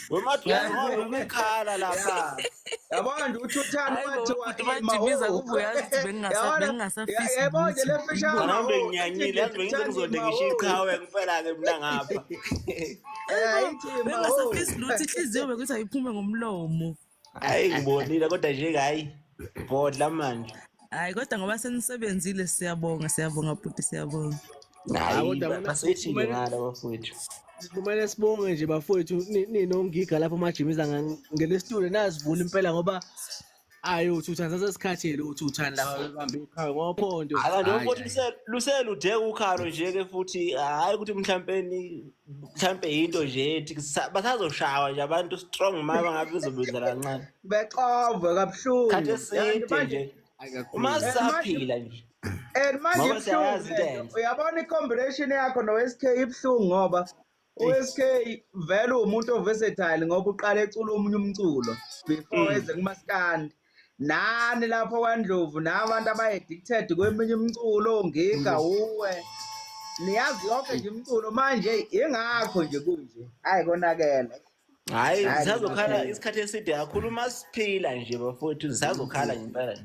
uMaduyaza ngoba ubekhala lapha. Yabona nje uthuthane wathiwa Bajibiza kubuyazi bengingasafisi. yebo nje le fisha Ngihambe nginyanyile yazi bengize ngizonde ngisho iqhawe ngempela ke mina ngapha. Bengasafisi lutho inhliziyo bekuthi ayiphume ngomlomo. Hayi ngibonile kodwa nje hayi bodla manje. Hayi kodwa ngoba senisebenzile siyabonga bhuti siyabonga. Hayi basethi ngala bafowethu. Kumele sibonge nje bafowethu ninongiga lapho majimiza ngelesitudio nazivula impela ngoba ayo uthutha sasesikhathile uthutha la bebambe iqhawe ngophondo. Akanje mfowethu luseludeka ukhalo nje ke futhi hayi ukuthi mhlambe into nje ethi basazoshawa nje abantu strong maba ngabe bezobenza kancane. Beqove kabuhlungu. Khathi eside nje. Uma saphila nje. Manje Ngoba siyayazi into ibuhlungu. Uyabona i-combination yakho no-SK ibuhlungu ngoba uSK vele umuntu oversatile ngoba uqala ecula omunye umculo before eze kumaskandi. Nani lapho kwaNdlovu nabantu abaye-addicted kweminye umculo ongiga uwe. Niyazi yonke nje umculo manje ingakho nje kunje. Hayi konakele. Hayi zisazokhala isikhathi eside kakhulu uma siphila nje bafowethu zisazokhala ngempela.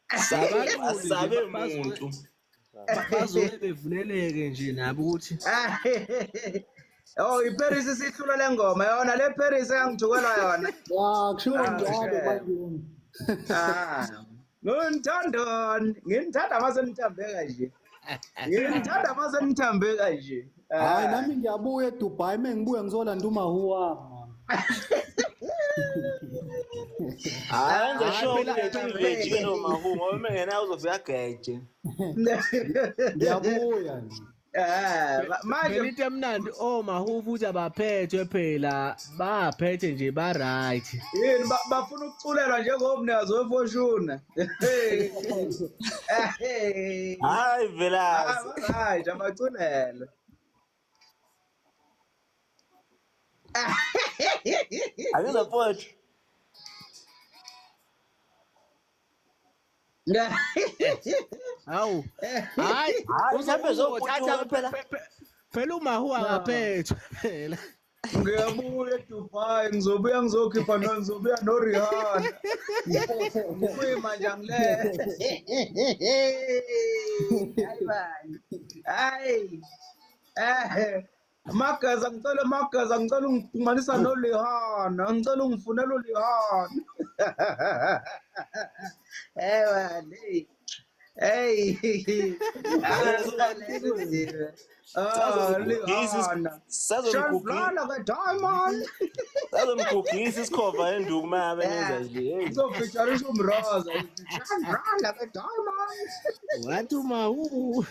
Asabe umuntu. Bazobe bevuleleke nje nabo ukuthi Oh iParis isihlula lengoma yona le Paris engijukela yona. Kushiwo njalo manje. Ngithanda mase nithambeka nje. Ngithanda mase nithambeka nje. Hayi nami ngiyabuya eDubai mengibuya ngizolanda uMahuwa. Hayi nje show ukuthi ivejike noma ngoba mengena uzofika geje. Ngiyabuya nje. Manje Belite mnandi Mahu futhi abaphethwe phela baphethe nje ba right. yini bafuna ukuculelwa njengomnikazi wefortune. Hayi vela. Hayi abaculelwe. Akuza mfowethu. Hawu. Hayi Mhlawumbe zokuthatha phela. phela uMahu akaphethwe phela. Ngiyabuya eDubai ngizokhipha ngizobuya noRihanna. Ngibuye manje angile. Hayi. Magaza ngicela ungixhumanisa noRihanna. Ngicela ungifunele uRihanna. Hey. Hey. Lihanna. Sazomgugisa ke diamond. Sazomgugisa isikhova enduku mabe nenza nje. Ngizofeatureisha umroza. Shandrala ke diamond. Wathi uMahu.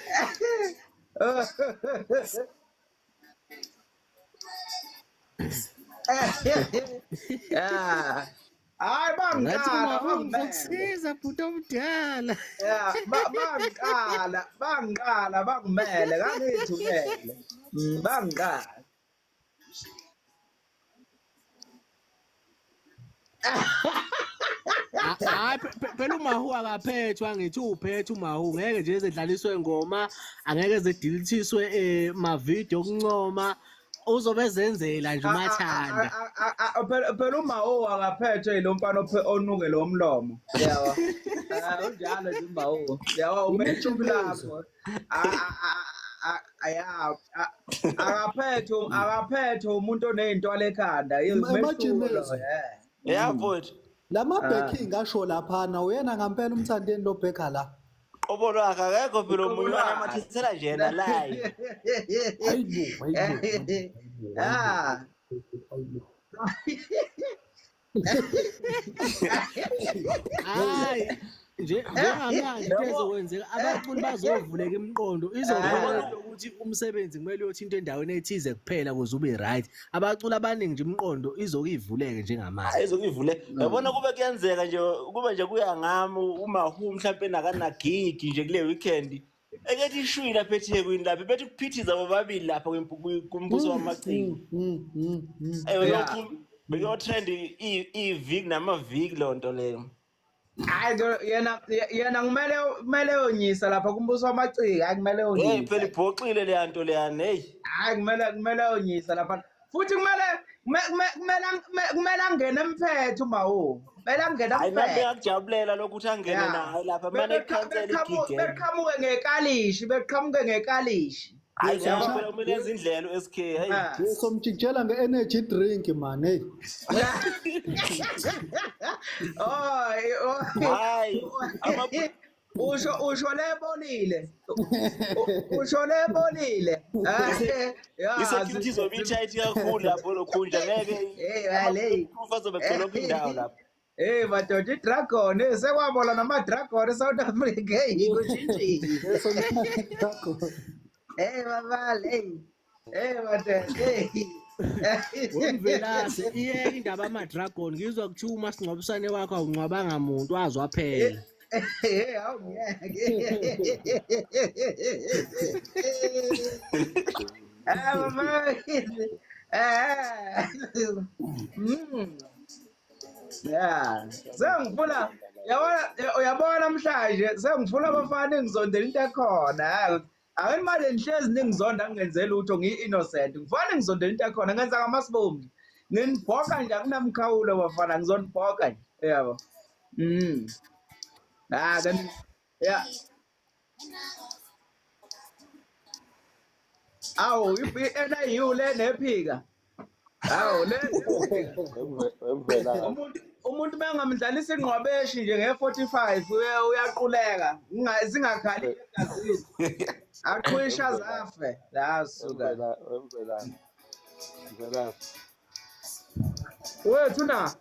Yeah. Hayi bangqala Ngikusiza bhuti omdala. Yeah, bangqala bangimele ngangithumele. Bangqala. Hayi phela uMahu akaphethwe angithi uphethe uMahu ngeke nje ezedlaliswe ngoma angeke ezediliswe ma video okuncoma uzobe ezenzela nje umathanda. Phela uMahu akaphethwe yilo mfana onuke lo mlomo. Yawa. Unjalo nje uMahu. Yawa umechubu lapho. Akaphethwe umuntu oneyintwala ekhanda. Yeah mfowethu. Lama backing asho lapha na uyena ngempela umthandeni lo bheka la. Qobo lwakhe akekho phela omunye wanamathisela nje yena live. Ah. Hayi njengamanje ezokwenzeka abaculi bazovuleka imiqondo izovela ukuthi umsebenzi kumele uyothinta endaweni ethize kuphela ukuze ube right. Abaculi abaningi nje imiqondo izokivuleke njengamanje. Ayizokivule. Yabona kube kuyenzeka nje kube nje kuya ngami uMahu mhlawumbe nakana gig nje kule weekend ekethi ishwi lapha eThekwini lapha bethi kuphithiza bobabili lapha kumbuso wamaqhinga bekuyo trend iviki namaviki lonto leyo. Hayi yena kumele yonyisa lapha kumbuso wamaciko, hayi kumele yonyisa. Hey phela ibhoxile le nto leyana hey. Hayi kumele yonyisa lapha. Futhi kumele angene emphethe uMawo. Kumele angene Hayi emphethe. ngabe akujabulela lokuthi angene naye lapha manje ikhansela igigeni. Beqhamuke ngekalishi. Hayi ngoba phela kumele enze indlelo SK hey. Somtshela nge-energy drink man hey. Hayi Usho lebonile. Usho lebonile. Isecurity izobithi ithi kakhulu lapho lokhunja ngeke. Hey, proof azobecola indawo lapho. Hey madoda idragon sekwabola nama-dragon eSouth Africa hey kushintshile. Hey babale hey madoda hey. Wemvelase iyeke indaba ama-dragon ngizwa kuthiwa umasingcwabisane wakho awungcwabanga muntu wazwa phela. Hey awungeke. Yeah, sengifuna uyabona namhlanje sengifuna abafana engizondela into ekhona. Awemali nihlezi ningizonda ngenzela lutho ngi-innocent. Ngifana ngizondela into ekhona ngenza ngamasibombi. Nginibhoka nje akunamkhawulo bafana ngizonibhoka nje. Yabo. Then yeah. Awu NIU le nephika. Awu le umuntu mengamdlalisa ingqwabeshi nje nge45 uyaquleka zingakhali egazini aqhwisha zafe la suka wethu na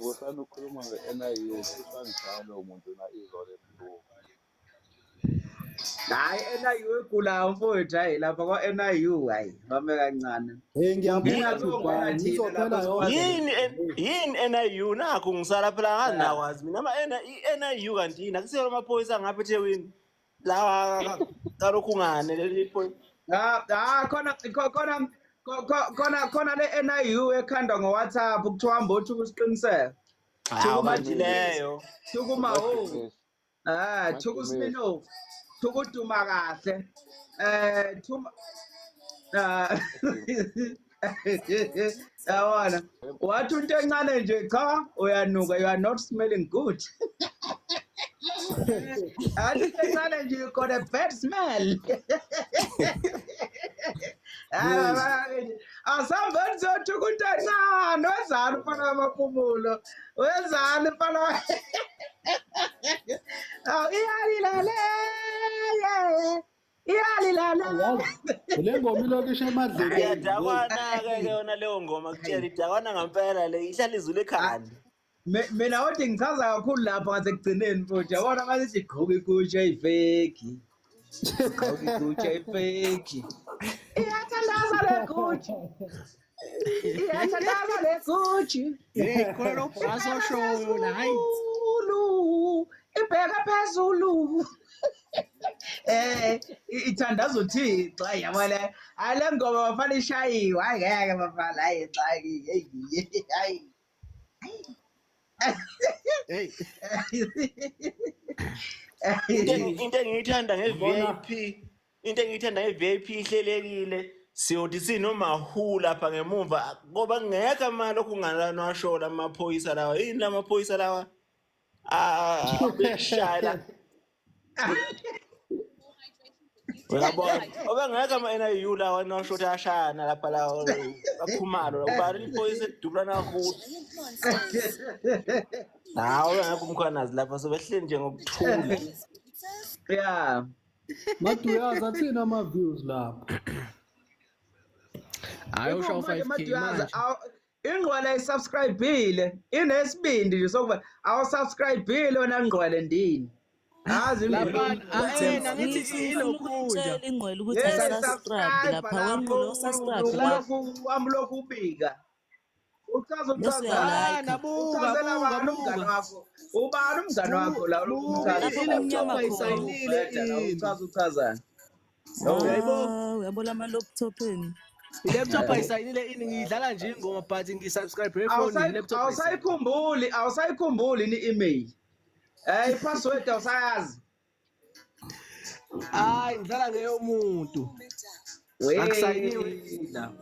bosana ukhuluma nge-NIU kusangijalo umuntu na izole mntu. Hayi NIU egula mfowethu hayi lapha kwa-NIU hayi bame kancane. Hey ngiyabona ngizophela yini NIU nakho ngisala phela nganakwazi mina NIU kanti yini akuselo amaphoyisa ngapha eThekwini la kalokhu ngane leli point. Khona le NIU ekhandwa ngoWhatsApp kuthiwa hamba uthi kusiqiniseka. Thukumajileyo. Thukumawo. Thukusmino. Thukuduma kahle. Yabona. Wathi into encane nje cha uyanuka, you are not smelling good. Athi into encane nje you got a bad smell. Asambe nizothuka into encane wezani mfana wamaphumulo. Wezani mfana. Iyalilale. Le ngoma ilokisha emadleni. Iyadakwana-ke yona leyo ngoma kutshela idakwana ngampela le ihlala izule ekhanda. Mina wathi ngichaza kakhulu lapha ngasekugcineni futhi yabona masithi gqoka ikutsha eyifeki. Gqoka ikutsha eyifeki. Iyathandaza le kutsha. Iyathandaza le kutsha. Hey khona ubhaso show yona hayi. Ibheka phezulu. Ithandaza uThixo yabona ale ngoma bafana ishayiwe angeke bafana hayi xaki hayi. Hey. Into engiyithanda nge-VIP ihlelekile siyothi sinomahula lapha ngemuva ngoba ngeke imali lokhu unganawashola amaphoyisa lawa yini lamaphoyisa lawa beshayela uyabona obengeke ama-NIU lawa nawashoti ashayana lapha lawo akhumalo ubani iphoyisa edubulana kakhulu hawu ngeke umkhwanazi lapha sobehleli nje ngokuthula. Yeah. Maduyaza athina ama-views lapha. Hayi usho 5K manje. Ingqwele isubscribe-ile inesibindi nje sokuba awusubscribe-ile wena ngqwele ndini. Hazi Lapha ngithi ilokhunja ingqwele ukuthi ayisubscribe lapha wenqule usubscribe lapha wami lokhu ubika. Uchaza bese Ah, uyalike. nabuka, uchazela buka, abantu umngani buka. wakho. Ubani umngani wakho la Buka, umchaza. Lapho i-laptop kumnyama khona. ayisayinile Ubheda la ini. uchazani. Oh. Uyayibona? Uyabona ama-laptopeni. I-laptop ayisayinile ini ngiyidlala nje ingoma but ngisubscribe efonini i-laptop ayisayinile. Awusayikhumbuli ni-email. I-password awusayazi. Hayi ngidlala ngeyomuntu. Akusayiniwe la.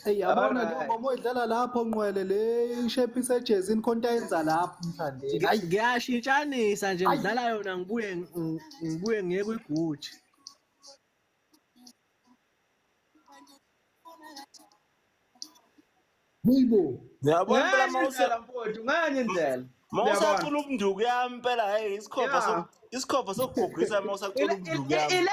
Hey yabona le Alright. ngoma oyidlala lapho Nqwele le ishape isejezini khonto ayenza lapho mthandeni. Hayi Ngiyashintshanisa nje ngidlala yona ngibuye ngiye kwiguji. buyibo. Ngiyabona phela Ngenye indlela mfowethu, ngenye indlela. mawusacula ubunduku yami phela hey Yeah. isikhopha sokugugisa mawusacula ubunduku yami.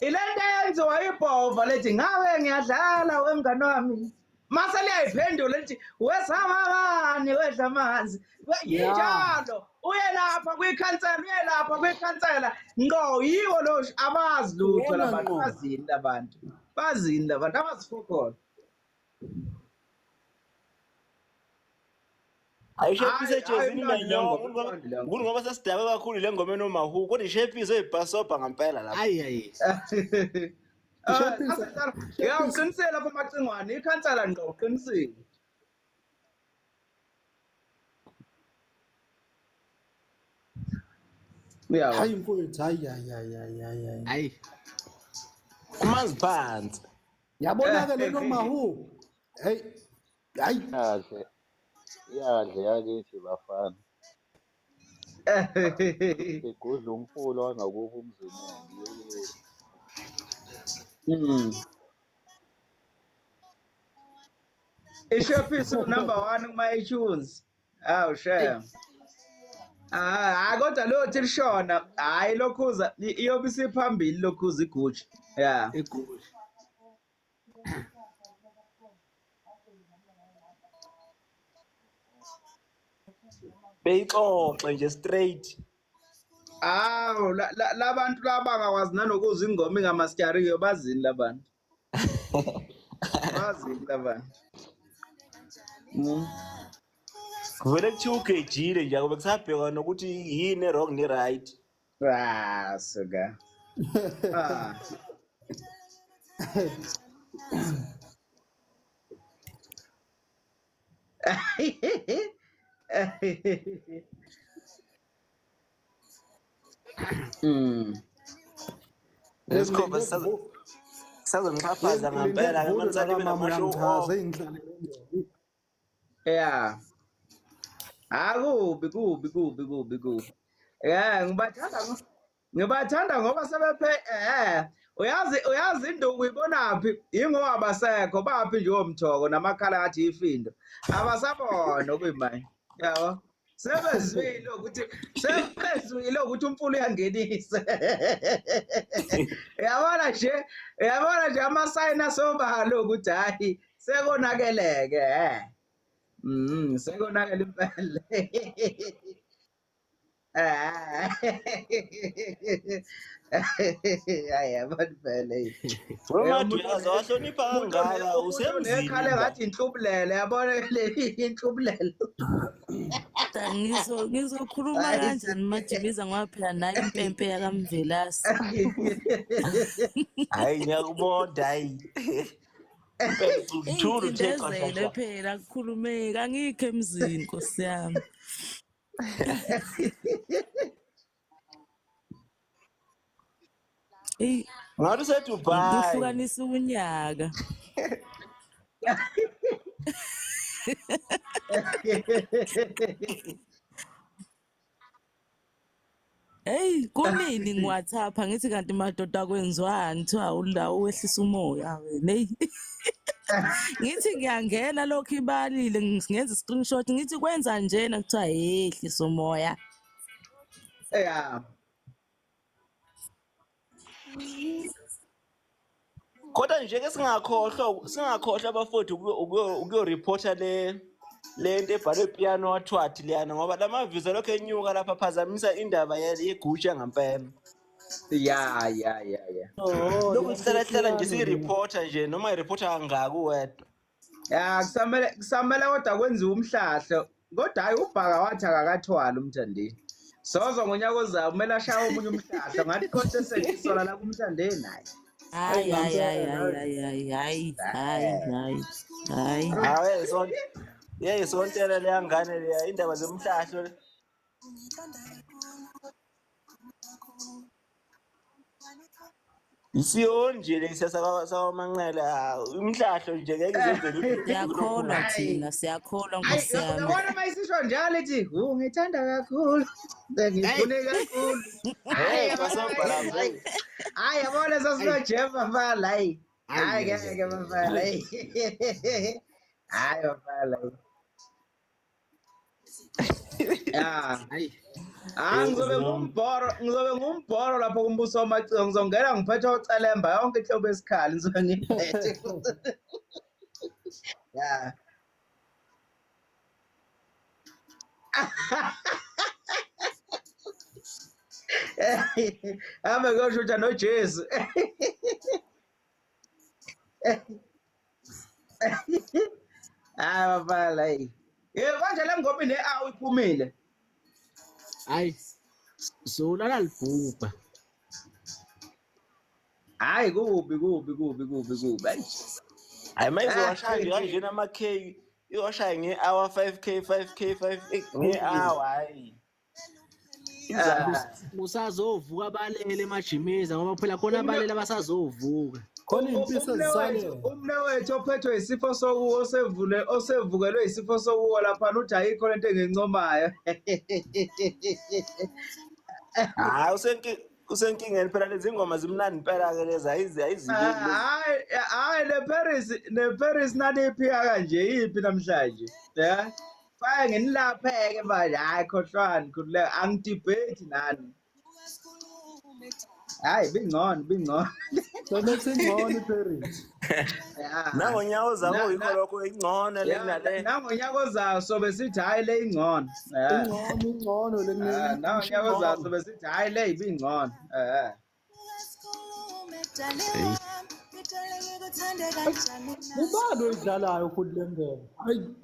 Ilento eyenziwa ibhova lethi ngawe ngiyadlala wemngani wami. Mase liyayiphendula lithi wesamabani wedla amanzi. Yinjalo. Uye lapha kwikhansela. Ngo yiwo lo abazi lutho Ubona labantu ngqo. bazini labantu abazifokhona. Ayishepise Hayi, ejezini imnandi leyo manyoko. ngoma, imnandi leyo ngoma. Kuthi ngoba sesidabe kakhulu le ngoma enomahu kodwa ishepise ibhasobha ngempela lapha. Ayi. Uqinisele lapho amacingwane ikhansela ngqo uqinisile. Uyabo. Hayi mfowethu hayi. Hayi. Kumanzi phansi. Yabona-ke le nomahu. Hey. Hayi. Iyadle yakithi bafana. Igudla umfulo wangakubo umzimeni. Ishepisi number 1 kuma iTunes. Aw shame. Kodwa lo thi lishona. Hayi lokhuza iyobe isiphambili lokhuza iguji. Yeah. Iguji. Beyixoxe nje straight. Aw labantu labangakwazi nanokuza ingoma ingamaskariyo bazini labantu. Bazini labantu. Kuvele kuthiwa ugejile nje akube kusabhekwa nokuthi yini wrong ni right. Suka. Ah. Lesikhopha sazongixhaphaza ngempela ke manisale benamashow off. Yeah. Kubi. Yeah, ngibathanda ngoba sebephe uyazi induku uyibonaphi ingoba abasekho baphi nje omthoko namakhala ngathi ifindo abasabona okuyimanje yabo sebezwile ukuthi umfulo uyangenisa yabona nje amasayini asobalo ukuthi hayi sekonakeleke sekonakele impela hayi abantu phela Romadu yazi wahlonipha kangaka usemzini. nekhale ngathi inhlubulele yabona le inhlubulele Ngizokhuluma kanjani manje biza ngoba phela nayo impempe yakamvelasi. Hayi ngiyakubonda hayi. Thulu Ingcindezelo phela kukhulumeka angikho emzini Nkosi yami. ngathi useDubai. Kuhlukanisa unyaka. Hey, kunini ngiWhatsApp ngithi kanti madoda kwenziwani kuthiwa ulawo wehlisa umoya wena. Hey. Ngithi ngiyangena lokho ibalile ngenza i-screenshot ngithi kwenza njena kuthiwa yehlisa umoya. yeah Kodwa nje ke singakhohlwa abafowethu ukuyoreporta le nto ebhalwe piano wathwathi liyana ngoba lamavisa lokho enyuka lapha aphazamisa indaba yegushi yangempela. yeah Lokhu sihlala nje siyireporta nje noma ireporta kangaka uwedwa. Ya kusamele kodwa kwenziwe umhlahlo. Kodwa hayi ubhaka wathi akakathwali umthandeni. Sozo ngonyaka ozayo kumele ashaye omunye umhlahlo ngathi konke sesisola la kumthandeni naye. Hayi hayi hayi hayi hayi hayi hayi hayi hayi. Hayi isontele leya ngane leya indaba zemhlahlo. Isiyonje lesiyasa sawamanqela imhlahlo nje ngeke izenze Siyakholwa thina, siyakholwa Hayi Nkosi yami. uyabona mayisisho njalo ithi ngithanda kakhulu. Ngifune kakhulu. Hayi hayi yabona sasinojefa bafana hayi. Hayi ngeke bafana hayi. Hayi bafana hayi. Ya. Ngizobe ngumbhoro lapho kumbuso wamaciko ngizongena ngiphethe ocelemba yonke ihlobo esikhali ngizobe ngiphethe. Ya. Hambe kuyoshutsha noJesu. Hayi bafana hayi. Manje le ngoma ine-A iphumile. Hayi. Solala libhubha. Hayi kubi. hayi mayizoshaya nje kanjena ama-K iwashaya nge-hour 5K 5K nge-hour hayi. Musazovuka balele emajimeza ngoba phela khona abalele abasazovuka. Khona impisi ezisalele. Umne wethu ophethwe isifo sokuwo osevukelwe isifo sokuwo lapha uthi ayikho lento engencomayo. Hayi usenkingeni phela lezi ngoma zimnandi impela-ke lezi ayizileli. Hayi ne-Paris naniphiya kanje yiphi namhlanje ya fake nginilapheke manje hayi khohlwani khululeka angidebate nani hayi bingcono Sengcono iParis. Nangonyaka ozayo yikho lokho ingcono le kunale. Nangonyaka ozayo sobe sithi hayi le ingcono Ingcono le nangonyaka ozayo sobe sithi hayi le ibingcono Ubani oyidlalayo futhi le ngoma? Hayi.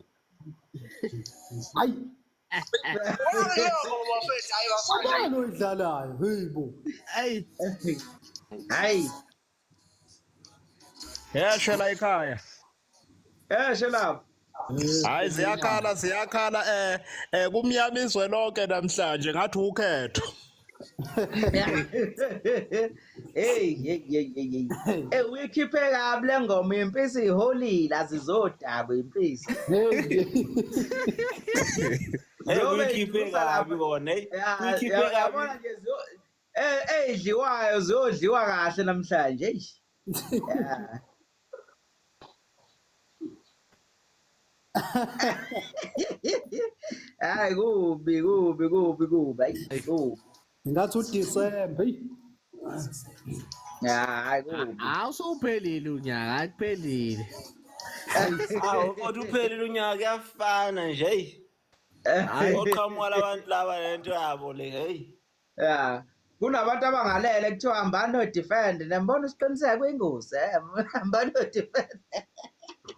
Ubani oyidlalayo? Hey bo. hayi Yeshela ekhaya. eshe lapho Hayi ziyakhala kumnyama izwe lonke namhlanje ngathi ukhetho. hey uyikhiphe kabi le ngoma impisi iholile azizodaba impisi Uyikhiphe kabi kona uyikhiphe kabi. yabona nje eyidliwayo ziyodliwa kahle namhlanje eish hayi kubi hayi kubi Ngathi uDisemba. hayi kubi Awusuphelile unyaka, akuphelile. Kodwa uphelile unyaka kuyafana nje hayi oqhamuka labantu laba lento yabo le hey. ya kunabantu abangalele kuthiwa hambani no-defend nembona isiqiniseko ingozi hambani no-defend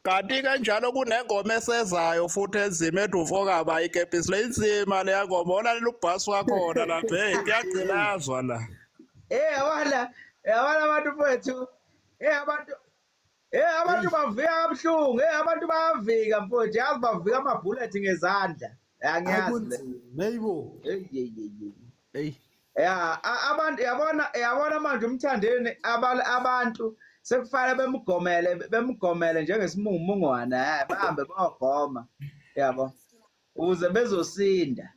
Kanti kanjalo kunengoma esezayo futhi enzima eduvokaba ikepisi le inzima leya ngoma olalela ubhasi wakhona lapha hey kuyagcilazwa la. yabona abantu mfowethu abantu bavika kabuhlungu abantu bayavika mfowethu yazi bavika amabhulethi ngezandla angiyazi Mayibo. Hey. ya abantu yabona manje umthandeni abantu sekufanele bemgomele njengesimungu-mungwana bahambe bayogoma yabo ukuze bezosinda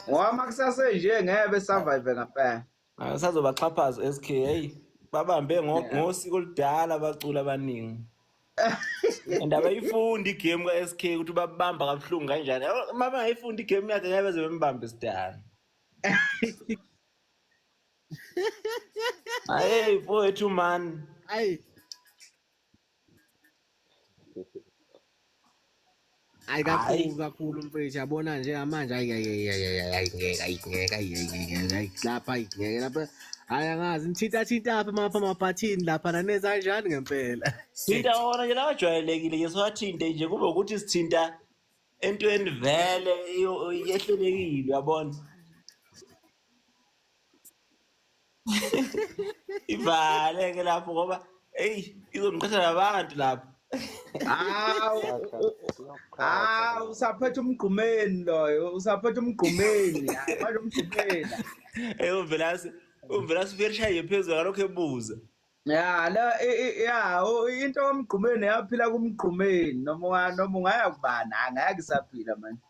ngoba makusasenje ngeke besurvive ngempela Sazobaxhaphaza SK hey babambe ngosiko oludala bacula abaningi. Indaba ayifundi igame ka-SK ukuthi babamba kabuhlungu kanjani. Uma bangayifundi igame yakhe ngeke beze bembambe sidala. Hey mfowethu man. Hayi. Hayi kakhulu mfethu yabona njengamanje ayingeke lapha ayingeke lapha hayi angazi nithinta apha amaphathini lapha naneza kanjani ngempela thinta wona nje labajwayelekile nje siwathinte nje kube ukuthi sithinta entweni vele yehlelekile uyabona ivale-ke lapho ngoba izongiqhathela abantu lapho Hawu usaphethe umgqumeni loyo usaphethe umgqumeni manje umgqumeni uvela siferishaye phezulu ngalokho ebuza into kamgqumeni yaphila kumgqumeni noma ungaya kubani angeke isaphila manje